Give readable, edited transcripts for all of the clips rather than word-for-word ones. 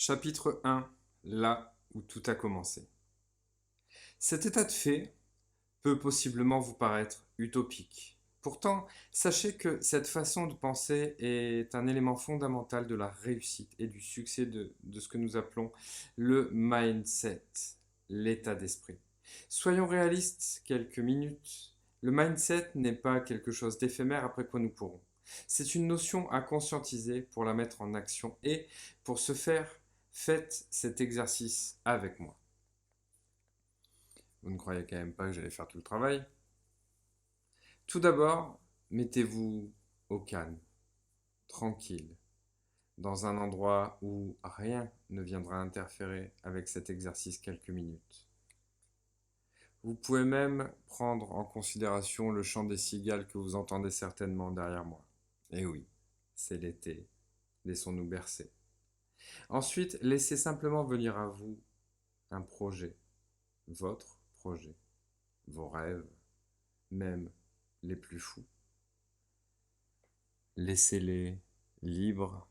Chapitre 1. Là où tout a commencé. Cet état de fait peut possiblement vous paraître utopique. Pourtant, sachez que cette façon de penser est un élément fondamental de la réussite et du succès de ce que nous appelons le mindset, l'état d'esprit. Soyons réalistes quelques minutes. Le mindset n'est pas quelque chose d'éphémère après quoi nous pourrons. C'est une notion à conscientiser pour la mettre en action et pour ce faire, faites cet exercice avec moi. Vous ne croyez quand même pas que j'allais faire tout le travail? Tout d'abord, mettez-vous au calme, tranquille, dans un endroit où rien ne viendra interférer avec cet exercice quelques minutes. Vous pouvez même prendre en considération le chant des cigales que vous entendez certainement derrière moi. Et oui, c'est l'été, laissons-nous bercer. Ensuite, laissez simplement venir à vous un projet, votre projet, vos rêves, même les plus fous. Laissez-les libres.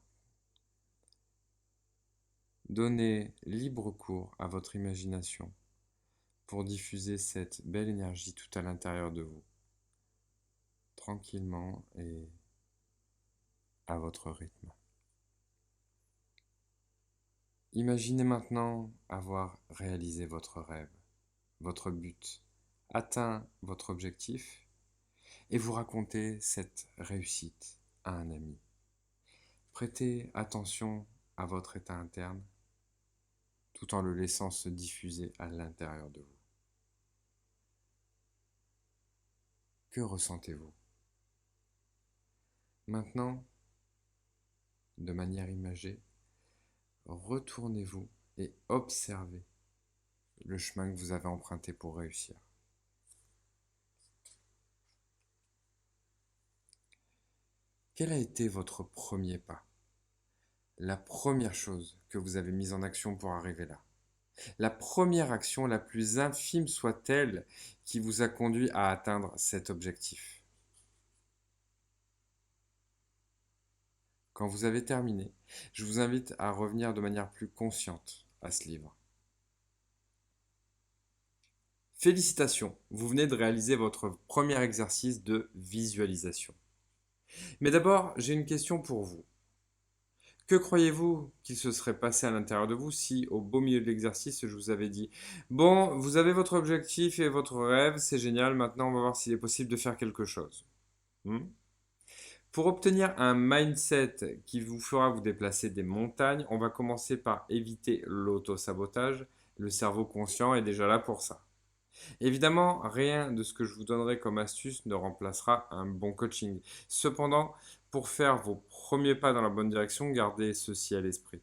Donnez libre cours à votre imagination pour diffuser cette belle énergie tout à l'intérieur de vous, tranquillement et à votre rythme. Imaginez maintenant avoir réalisé votre rêve, votre but, atteint votre objectif et vous racontez cette réussite à un ami. Prêtez attention à votre état interne tout en le laissant se diffuser à l'intérieur de vous. Que ressentez-vous? Maintenant, de manière imagée, retournez-vous et observez le chemin que vous avez emprunté pour réussir. Quel a été votre premier pas? La première chose que vous avez mise en action pour arriver là? La première action, la plus infime soit-elle, qui vous a conduit à atteindre cet objectif? Quand vous avez terminé, je vous invite à revenir de manière plus consciente à ce livre. Félicitations, vous venez de réaliser votre premier exercice de visualisation. Mais d'abord, j'ai une question pour vous. Que croyez-vous qu'il se serait passé à l'intérieur de vous si, au beau milieu de l'exercice, je vous avais dit: bon, vous avez votre objectif et votre rêve, c'est génial, maintenant on va voir s'il est possible de faire quelque chose. Hmm. Pour obtenir un mindset qui vous fera vous déplacer des montagnes, on va commencer par éviter l'auto-sabotage. Le cerveau conscient est déjà là pour ça. Évidemment, rien de ce que je vous donnerai comme astuce ne remplacera un bon coaching. Cependant, pour faire vos premiers pas dans la bonne direction, gardez ceci à l'esprit.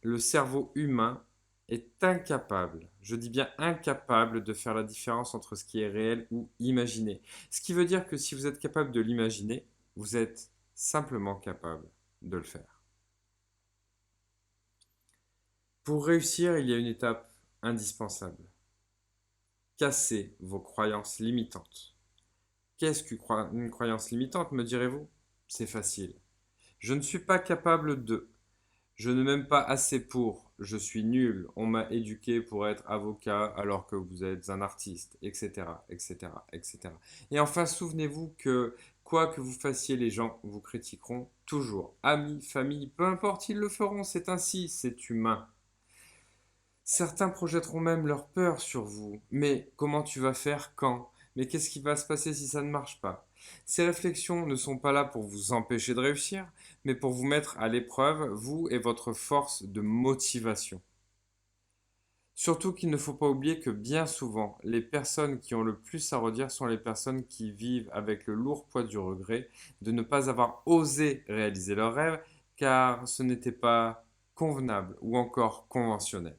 Le cerveau humain est incapable, je dis bien incapable, de faire la différence entre ce qui est réel ou imaginé. Ce qui veut dire que si vous êtes capable de l'imaginer, vous êtes simplement capable de le faire. Pour réussir, il y a une étape indispensable. Cassez vos croyances limitantes. Qu'est-ce qu'une croyance limitante, me direz-vous? C'est facile. Je ne suis pas capable de. Je ne m'aime pas assez pour. Je suis nul. On m'a éduqué pour être avocat alors que vous êtes un artiste, etc., etc., etc. Et enfin, souvenez-vous que quoi que vous fassiez, les gens vous critiqueront toujours. Amis, famille, peu importe, ils le feront. C'est ainsi, c'est humain. Certains projetteront même leur peur sur vous. Mais comment tu vas faire quand? Mais qu'est-ce qui va se passer si ça ne marche pas? Ces réflexions ne sont pas là pour vous empêcher de réussir, mais pour vous mettre à l'épreuve, vous et votre force de motivation. Surtout qu'il ne faut pas oublier que bien souvent, les personnes qui ont le plus à redire sont les personnes qui vivent avec le lourd poids du regret de ne pas avoir osé réaliser leurs rêves, car ce n'était pas convenable ou encore conventionnel.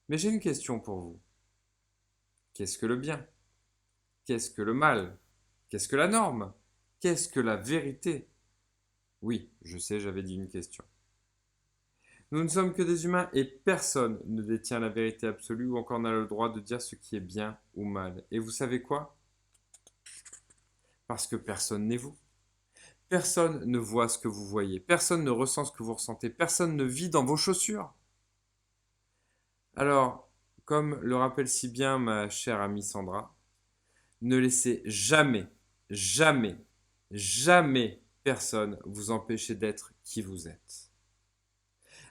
Mais j'ai une question pour vous. Qu'est-ce que le bien? Qu'est-ce que le mal? Qu'est-ce que la norme? Qu'est-ce que la vérité? Oui, je sais, j'avais dit une question. Nous ne sommes que des humains et personne ne détient la vérité absolue ou encore n'a le droit de dire ce qui est bien ou mal. Et vous savez quoi? Parce que personne n'est vous. Personne ne voit ce que vous voyez, personne ne ressent ce que vous ressentez, personne ne vit dans vos chaussures. Alors, comme le rappelle si bien ma chère amie Sandra, ne laissez jamais, jamais, jamais personne vous empêcher d'être qui vous êtes.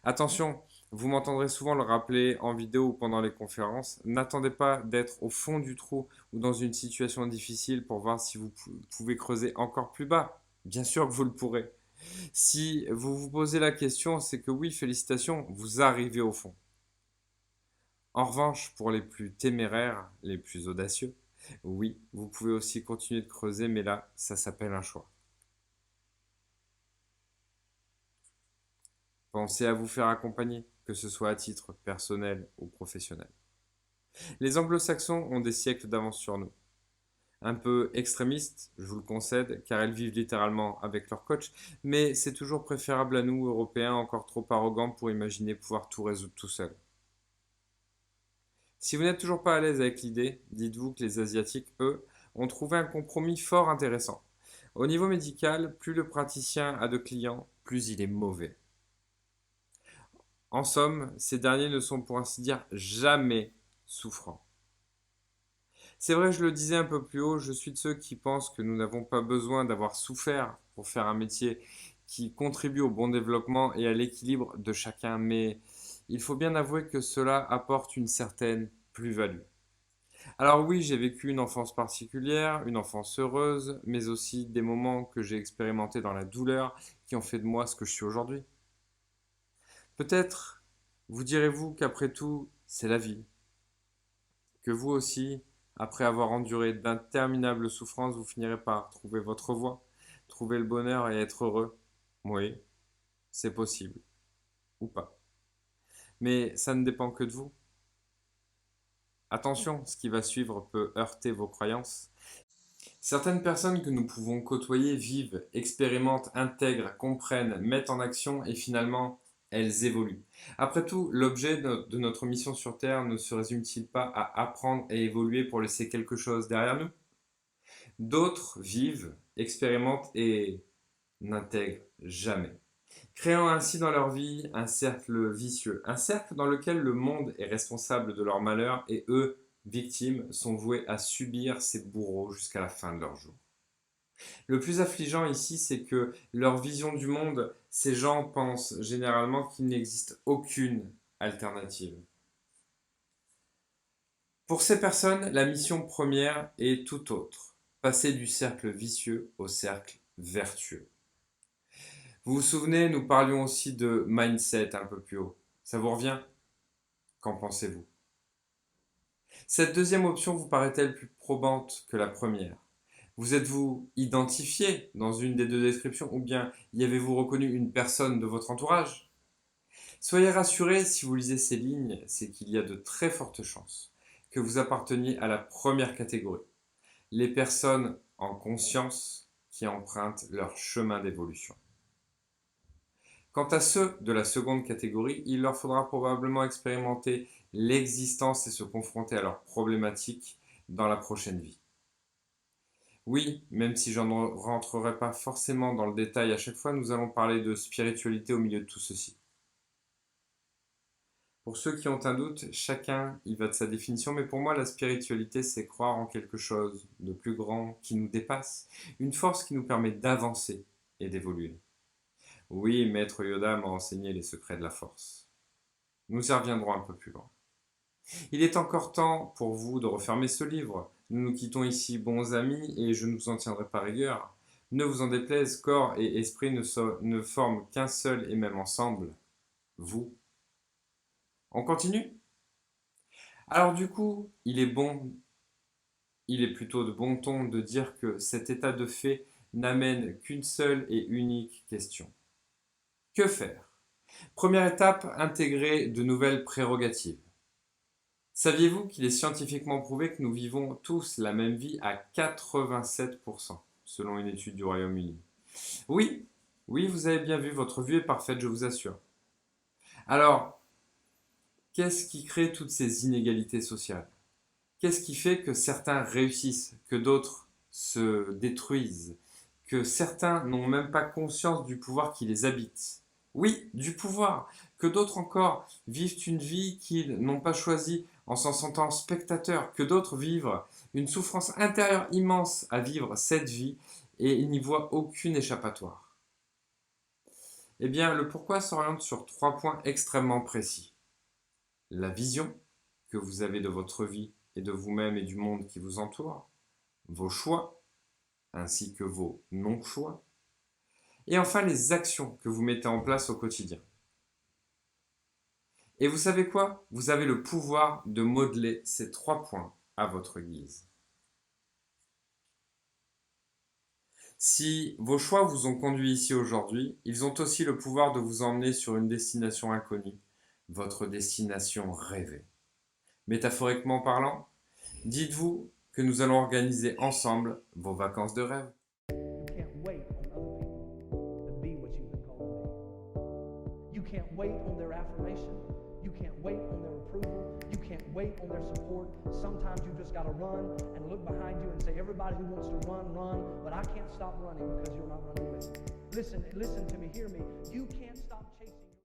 Attention, vous m'entendrez souvent le rappeler en vidéo ou pendant les conférences, n'attendez pas d'être au fond du trou ou dans une situation difficile pour voir si vous pouvez creuser encore plus bas. Bien sûr que vous le pourrez. Si vous vous posez la question, c'est que oui, félicitations, vous arrivez au fond. En revanche, pour les plus téméraires, les plus audacieux, oui, vous pouvez aussi continuer de creuser, mais là, ça s'appelle un choix. Pensez à vous faire accompagner, que ce soit à titre personnel ou professionnel. Les anglo-saxons ont des siècles d'avance sur nous. Un peu extrémistes, je vous le concède, car elles vivent littéralement avec leur coach, mais c'est toujours préférable à nous, Européens, encore trop arrogants pour imaginer pouvoir tout résoudre tout seul. Si vous n'êtes toujours pas à l'aise avec l'idée, dites-vous que les Asiatiques, eux, ont trouvé un compromis fort intéressant. Au niveau médical, plus le praticien a de clients, plus il est mauvais. En somme, ces derniers ne sont pour ainsi dire jamais souffrants. C'est vrai, je le disais un peu plus haut, je suis de ceux qui pensent que nous n'avons pas besoin d'avoir souffert pour faire un métier qui contribue au bon développement et à l'équilibre de chacun, mais il faut bien avouer que cela apporte une certaine plus-value. Alors oui, j'ai vécu une enfance particulière, une enfance heureuse, mais aussi des moments que j'ai expérimentés dans la douleur qui ont fait de moi ce que je suis aujourd'hui. Peut-être vous direz-vous qu'après tout, c'est la vie, que vous aussi, après avoir enduré d'interminables souffrances, vous finirez par trouver votre voie, trouver le bonheur et être heureux. Oui, c'est possible, ou pas. Mais ça ne dépend que de vous. Attention, ce qui va suivre peut heurter vos croyances. Certaines personnes que nous pouvons côtoyer vivent, expérimentent, intègrent, comprennent, mettent en action et finalement, elles évoluent. Après tout, l'objet de notre mission sur Terre ne se résume-t-il pas à apprendre et évoluer pour laisser quelque chose derrière nous? D'autres vivent, expérimentent et n'intègrent jamais, créant ainsi dans leur vie un cercle vicieux, un cercle dans lequel le monde est responsable de leur malheur et eux, victimes, sont voués à subir ces bourreaux jusqu'à la fin de leur jour. Le plus affligeant ici, c'est que leur vision du monde, ces gens pensent généralement qu'il n'existe aucune alternative. Pour ces personnes, la mission première est tout autre, passer du cercle vicieux au cercle vertueux. Vous vous souvenez, nous parlions aussi de mindset un peu plus haut. Ça vous revient? Qu'en pensez-vous? Cette deuxième option vous paraît-elle plus probante que la première? Vous êtes-vous identifié dans une des deux descriptions ou bien y avez-vous reconnu une personne de votre entourage? Soyez rassurés, si vous lisez ces lignes, c'est qu'il y a de très fortes chances que vous apparteniez à la première catégorie, les personnes en conscience qui empruntent leur chemin d'évolution. Quant à ceux de la seconde catégorie, il leur faudra probablement expérimenter l'existence et se confronter à leurs problématiques dans la prochaine vie. Oui, même si je ne rentrerai pas forcément dans le détail à chaque fois, nous allons parler de spiritualité au milieu de tout ceci. Pour ceux qui ont un doute, chacun y va de sa définition, mais pour moi, la spiritualité, c'est croire en quelque chose de plus grand qui nous dépasse, une force qui nous permet d'avancer et d'évoluer. Oui, Maître Yoda m'a enseigné les secrets de la force. Nous y reviendrons un peu plus loin. Il est encore temps pour vous de refermer ce livre. Nous nous quittons ici, bons amis, et je ne vous en tiendrai pas rigueur. Ne vous en déplaise, corps et esprit ne forment qu'un seul et même ensemble, vous. On continue? Alors du coup, il est plutôt de bon ton de dire que cet état de fait n'amène qu'une seule et unique question. Que faire? Première étape, intégrer de nouvelles prérogatives. Saviez-vous qu'il est scientifiquement prouvé que nous vivons tous la même vie à 87%, selon une étude du Royaume-Uni? Oui, oui, vous avez bien vu, votre vue est parfaite, je vous assure. Alors, qu'est-ce qui crée toutes ces inégalités sociales? Qu'est-ce qui fait que certains réussissent, que d'autres se détruisent, que certains n'ont même pas conscience du pouvoir qui les habite. Oui, du pouvoir, que d'autres encore vivent une vie qu'ils n'ont pas choisie en s'en sentant spectateurs, que d'autres vivent une souffrance intérieure immense à vivre cette vie et ils n'y voient aucune échappatoire. Eh bien, le pourquoi s'oriente sur 3 points extrêmement précis. La vision que vous avez de votre vie et de vous-même et du monde qui vous entoure, vos choix, ainsi que vos non-choix, et enfin les actions que vous mettez en place au quotidien. Et vous savez quoi? Vous avez le pouvoir de modeler ces 3 points à votre guise. Si vos choix vous ont conduit ici aujourd'hui, ils ont aussi le pouvoir de vous emmener sur une destination inconnue, votre destination rêvée. Métaphoriquement parlant, dites-vous que nous allons organiser ensemble vos vacances de rêve. You can't wait on their affirmation. You can't wait on their approval. You can't wait on their support. Sometimes you just got to run and look behind you and say, everybody who wants to run, run, but I can't stop running because you're not running with me. Listen to me, hear me. You can't stop.